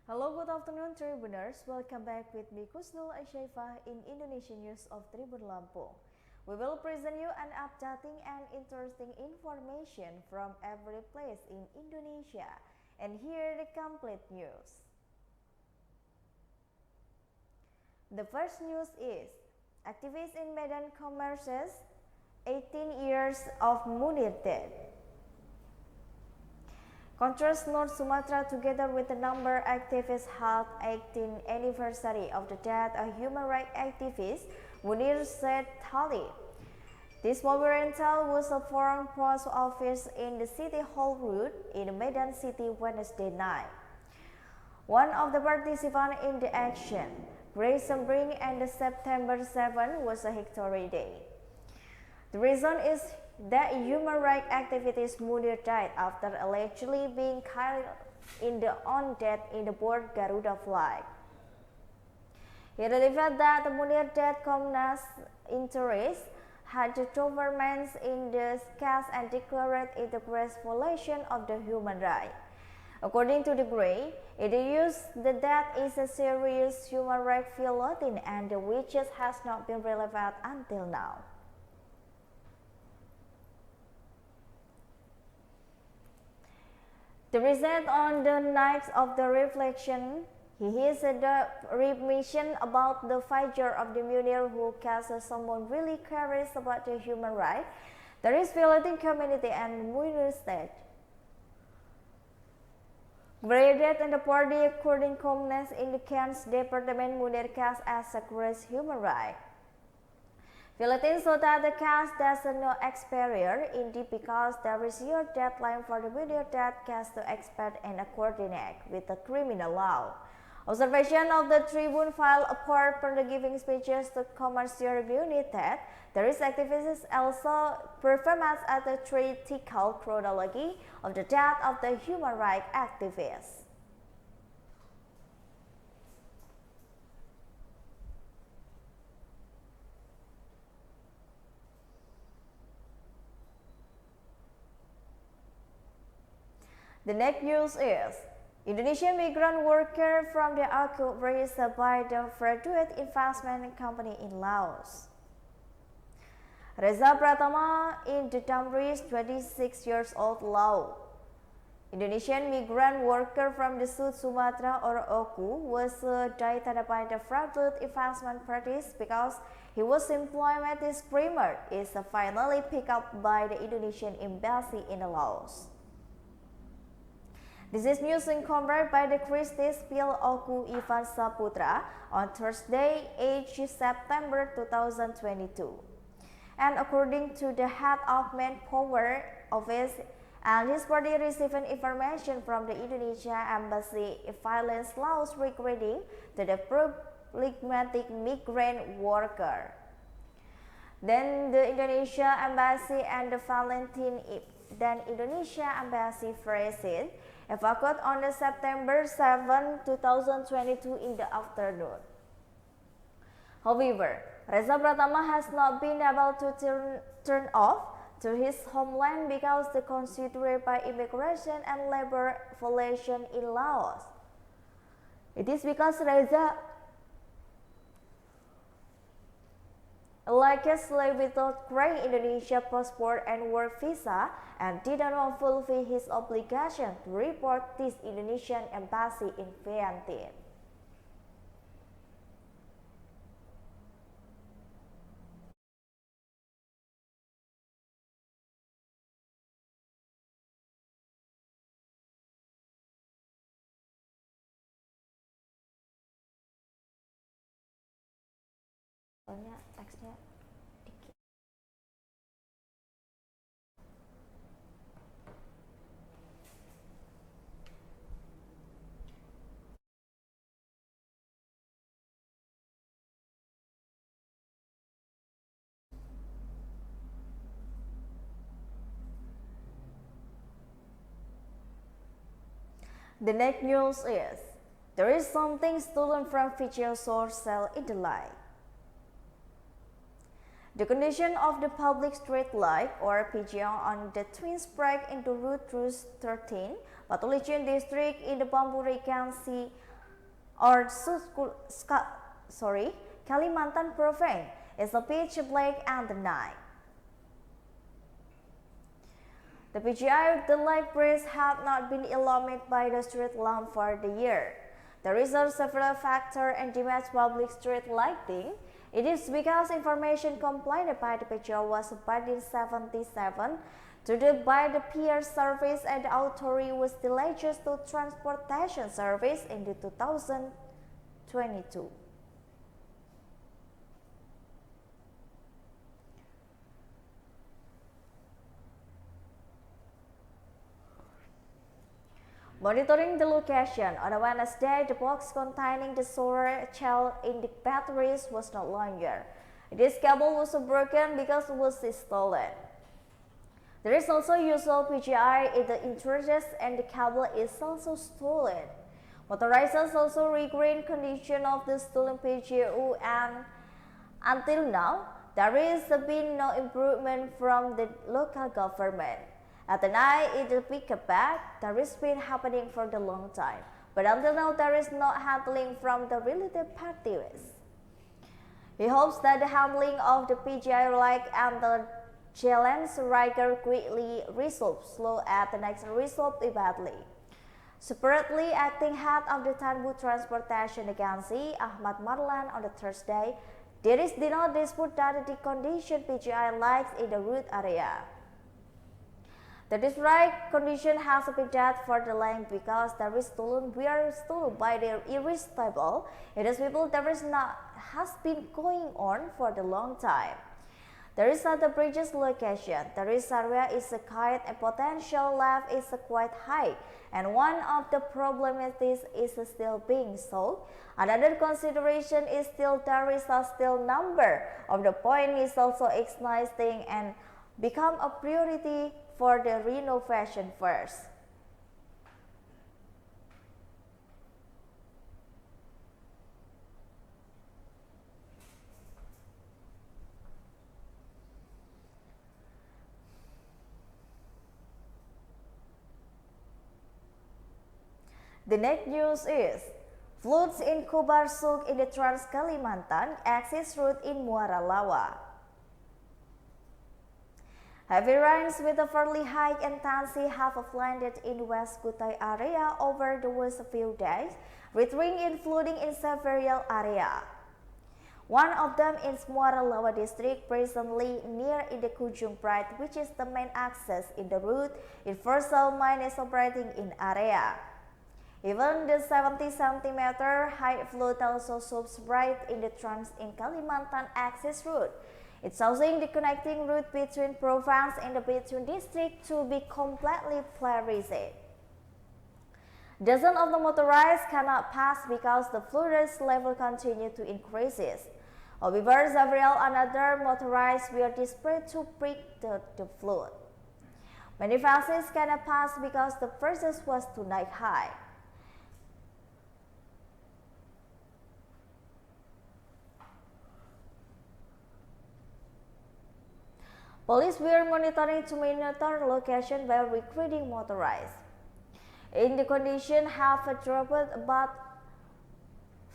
Hello, good afternoon, Tribuners. Welcome back with me, Kusnul Asyaifah, in Indonesian News of Tribun Lampung. We will present you an updating and interesting information from every place in Indonesia. And here the complete news. The first news is, activists in Medan commemorates 18 years of Munir death. Contrast North Sumatra together with the number activists held 18th anniversary of the death of human rights activist Munir Said Tali. This monumental was a foreign post office in the City Hall Road in Medan City Wednesday night. One of the participants in the action, Grace Sembring, and the September 7 was a victory day. The reason is that human rights activist Munir died after allegedly being killed in the on death in the board Garuda flight. He relieved that the Munir death Komnas interest had the governments in the case and declared it a gross violation of the human rights. According to the Gray, it used the death is a serious human rights violation and the which has not been relevant until now. The result on the night of the reflection, he is the remission about the figure of the Munir who casts someone really cares about the human rights. There is violating community and Munir state. Graded and the party according Komnas indicates Department Munir cast as a gross human right. Violating so that the case does not expire, indeed because there is your deadline for the Munir death case to expect and coordinate with the criminal law. Observation of the Tribune file apart from the giving speeches to commercial unit that there is activists also performance at the critical chronology of the death of the human rights activists. The next news is, Indonesian migrant worker from the AKU raised by the fraudulent investment company in Laos. Reza Pratama in the Damris, 26 years old, Laos. Indonesian migrant worker from the South Sumatra or AKU was indicted by the fraudulent investment practice because he was employment discriminated is finally picked up by the Indonesian embassy in Laos. This is news incorporated by the Christie Spiel Oku Ivan Saputra on Thursday, 8 September 2022. And according to the head of Manpower Office, and his party received information from the Indonesia Embassy violence laws regarding to the problematic migrant worker. Then the Indonesia Embassy and the Indonesia Embassy phrased evacuated on the September 7, 2022 in the afternoon. However, Reza Pratama has not been able to turn off to his homeland because the considered by immigration and labor violation in Laos. It is because Reza like a slave without carrying Indonesia passport and work visa and did not fulfill his obligation to report this Indonesian embassy in Vientiane. Soalnya teksnya dikit. The next news is, there is something stolen from video source cell in the light. The condition of the public street light or PGO on the Twin Spike into Route 13, Patoligen District in the Bambu Regency or Kalimantan Province is a pitch black at the night. The PGI of the light breeze have not been illuminated by the street lamp for the year. The result several factors and demands public street lighting. It is because information complained by the PGI was about in 1977 by the peer service and the authority was delayed to transportation service in 2022. Monitoring the location, on Wednesday, the box containing the solar cell in the batteries was no longer. This cable was broken because it was stolen. There is also usual PGI in the interiors and the cable is also stolen. Motorists also regret condition of the stolen PGU and until now, there has been no improvement from the local government. At the night, it will pick back. There has been happening for a long time, but until now, there is no handling from the related parties. He hopes that the handling of the PGI like and the challenge rigor quickly resolved slow at the next resolved badly. Separately, acting head of the Tribun Transportation Agency, Ahmad on the Thursday, did not dispute that the condition PGI likes in the route area. The described condition has been that for the length because there is stolen by the irresistible. It is people there is not has been going on for the long time. There is at the bridge's location. The risk area is quiet and potential left is quite high, and one of the problematics is still being solved. Another consideration is still there is a still number of the point is also existing and become a priority for the renovation first. The next news is floods in Kobar Suk in the Trans Kalimantan access route in Muara Lawa. Heavy rains with a fairly high intensity have landed in West Kutai area over the last few days, resulting in flooding in several areas. One of them is Muara Lawa district, presently near in the Kujung Pride, which is the main access in the route. Universal mine is operating in area. Even the 70 cm high flood also shows right in the Trans in Kalimantan access route. It's causing the connecting route between province and the between district to be completely polarized. Dozens of the motorists cannot pass because the flood level continue to increase. However, several another motorists were desperate to break the flood. Many vessels cannot pass because the versus was too high. Police were monitoring to monitor location while recruiting motorists. In the condition have dropped about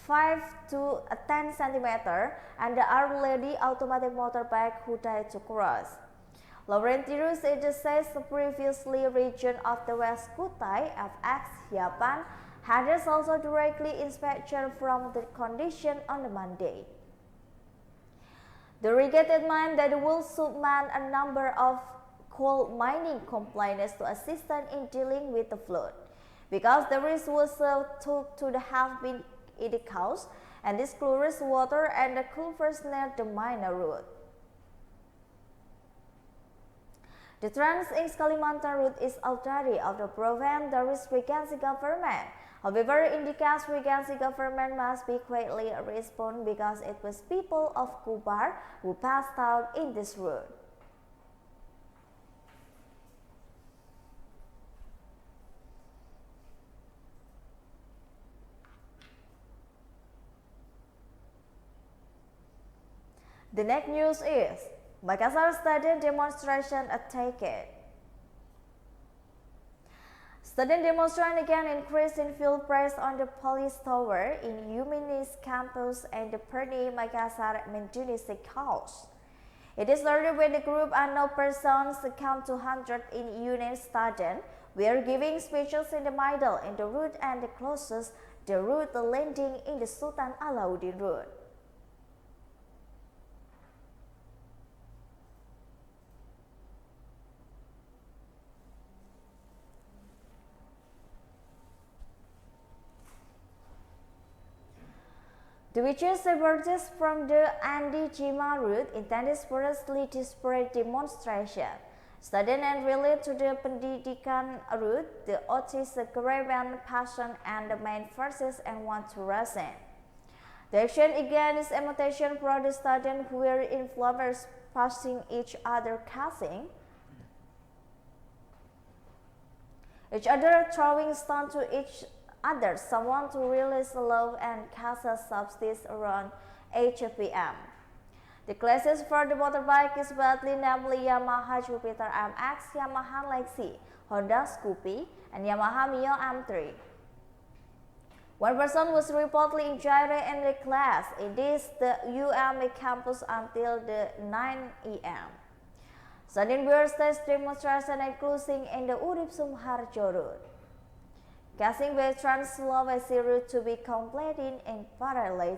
5 to 10 cm and the already automatic motorbike who died to cross. Laurentius says the previously region of the West Kutai FX Yapan had also directly inspection from the condition on the Monday. The regretted mine that will submit a number of coal mining complaints to assistance in dealing with the flood, because the risk was took to the have been in the coast and this chlorous water and the culverts near the miner route. The Trans in Kalimantan route is authority of the province the Regency government. However, in the case Regency government must be quickly respond because it was people of Kobar who passed out in this route. The next news is Makassar Stadium demonstration attacked. Student demonstration again increased in field press on the police tower in Humanis campus and the Perni Makassar Menjunisik house. It is started when the group unknown persons come to 100 in unit student were giving speeches in the middle in the route and the closest the route landing in the Sultan Alauddin route. The witches emerges from the Andi Jima route intended firstly to spread demonstration. Student and relate to the Pendidikan route, the Otis, the Caribbean passion and the main forces and want to reason. The action again is imitation for the student who were in flowers passing each other casting. Each other throwing stone to each other, someone to release love and cast a substance around 8 p.m. The classes for the motorbike is badly namely Yamaha Jupiter MX, Yamaha Lexi, Honda Scoopy, and Yamaha Mio M3. One person was reportedly injured in the class. It is the UMA campus until the 9 a.m. Student were stage demonstration and closing in the Urip Sumharjo route. Casting by Trans Sulawesi route to be completed in parallel.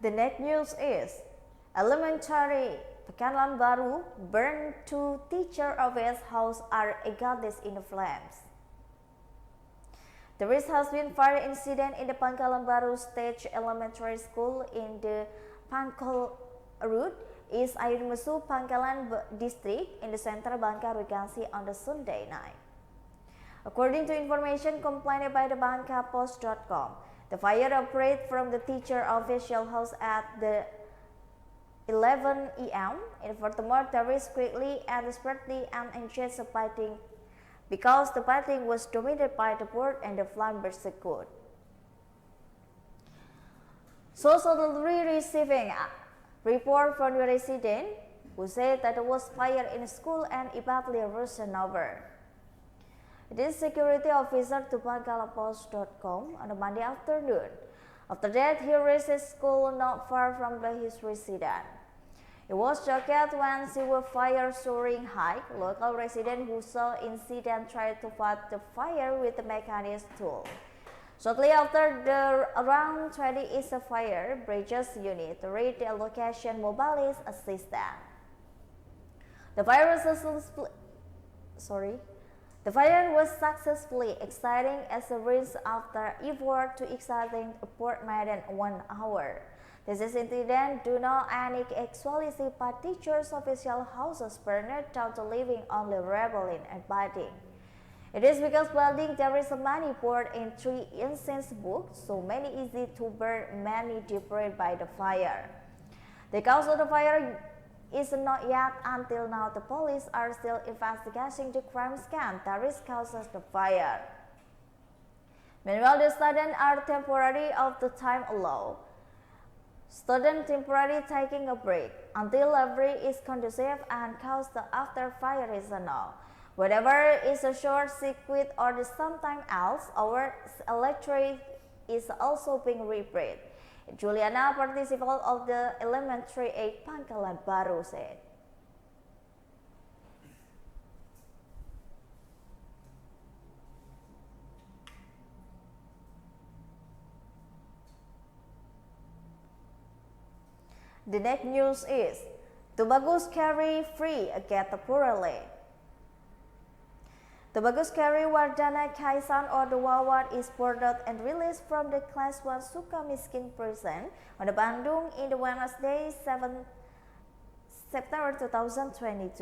The next news is elementary Pekanlan Baru burned 2 teacher of his house are egalitist in the flames. There has been fire incident in the Pangkalan Baru Stage Elementary School in the Pangkal route, East Air Mesu, Pangkalan district in the central Bangka Regency on the Sunday night. According to information complained by the BangkaPost.com, the fire operated from the teacher official house at the 11 a.m. and furthermore there is quickly and desperately an engaged fighting because the fighting was dominated by the board and the flame persecuted. So suddenly receiving a report from the resident who said that there was fire in the school and immediately rushed over. This security officer to BangkaPost.com on a Monday afternoon. After that, he reached his school not far from his residence. He was shocked when she was fire soaring high. Local residents who saw incident tried to fight the fire with the mechanics tool. Shortly after, the around 20 is a fire bridges unit reached the location mobilized assistant. The fire was successfully exciting as a result after effort to exciting for more than 1 hour. This incident do not any actuality but teachers' official houses burned down to living only rebelling and fighting. It is because building there is many board in 3 incense books, so many easy to burn, many destroyed by the fire. The cause of the fire is not yet until now. The police are still investigating the crime scene that is causes the fire. Meanwhile, the students are temporarily of the time allowed. Students temporarily taking a break until library is conducive and cause the after fire is known. Whatever is a short circuit or something else, our electric is also being repaired. Juliana, participant of the Elementary 8 Pangkalan Baru, said. The next news is Tubagus carry free get poorly. Tubagus carry Wardana Kaisan or the Wawan is boarded and released from the Class 1 Sukamiskin prison on the Bandung in the Wednesday 7 September 2022.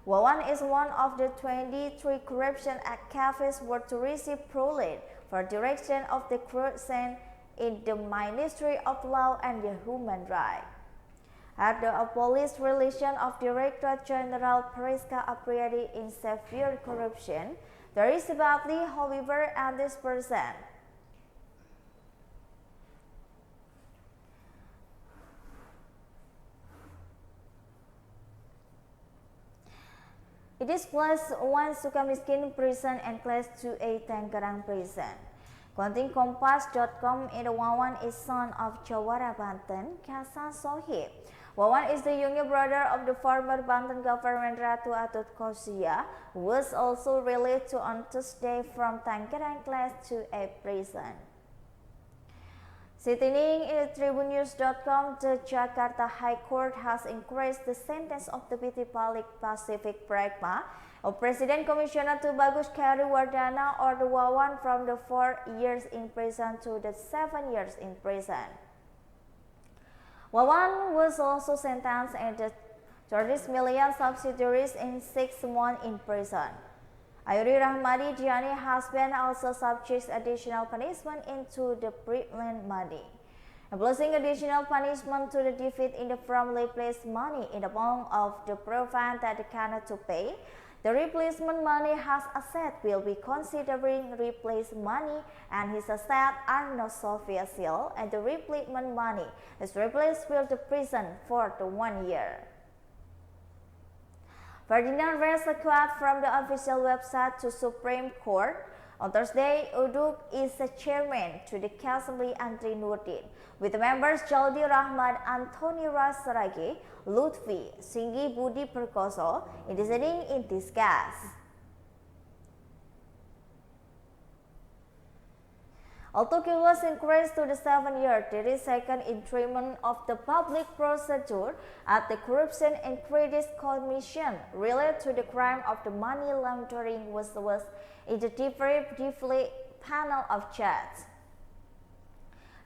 Wawan is one of the 23 corruption activists were to receive proline for direction of the corruption in the Ministry of Law and Human Rights. At the Police Relation of Director General Priska Apriadi in severe corruption, there is badly, however, at this person. It is class 1 Sukamiskin Prison and class 2A Tangerang Prison. Quoting Kompas.com, Wawan is son of Jawara Banten, Kasa Sohib. Wawan is the younger brother of the former Banten government Ratu Atut Kosia, who was also released on Tuesday from Tangerang class 2A prison. Sitting in Tribunnews.com, the Jakarta High Court has increased the sentence of the PT Balik Pacific Pragma of President Commissioner Tubagus Kariwardana or the Wawan from the 4 years in prison to the 7 years in prison. Wawan was also sentenced at the 30 million subsidiaries in 6 months in prison. Ayuri Rahmadi Diani has been also subject additional punishment into the treatment money, imposing additional punishment to the defeat in the firmly placed money in the amount of the profit that they cannot to pay. The replacement money has asset will be considering replaced money and his asset are not so official and the replacement money is replaced with the prison for the 1 year. Ferdinand raised a quote from the official website to Supreme Court. On Thursday, Uduk is the chairman to the Assembly Antri Nurdin, with members Jaldi Rahmat, Anthony Rasaragi, Lutfi, Singgi Budi Perkoso, in dissenting in this case. Although he was increased to the 7-year 32nd interim of the public procedure at the Corruption and Credit Commission related to the crime of the money laundering was in the definitive panel of judges,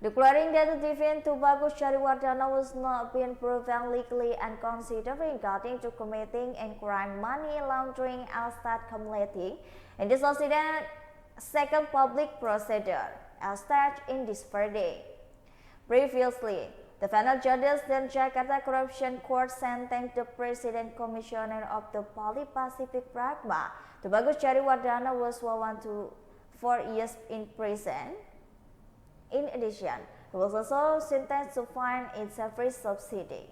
declaring that the defendant Tubagus Kariwardana was not being proven legally and considering regarding to committing and crime money laundering as that committing in the Sociedad second public procedure as staged in this Friday. Previously, the final judges in Jakarta Corruption Court sentenced the President Commissioner of the Balik Pacific Pragma, Tubagus Kariwardana, was Wawan to 4 years in prison. In addition, he was also sentenced to fine in every subsidy.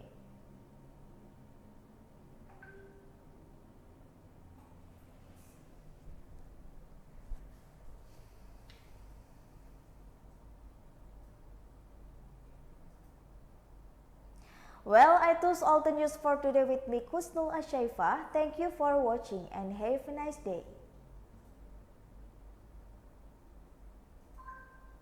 Well, I took all the news for today with me, Kusnul Ashaifa. Thank you for watching and have a nice day.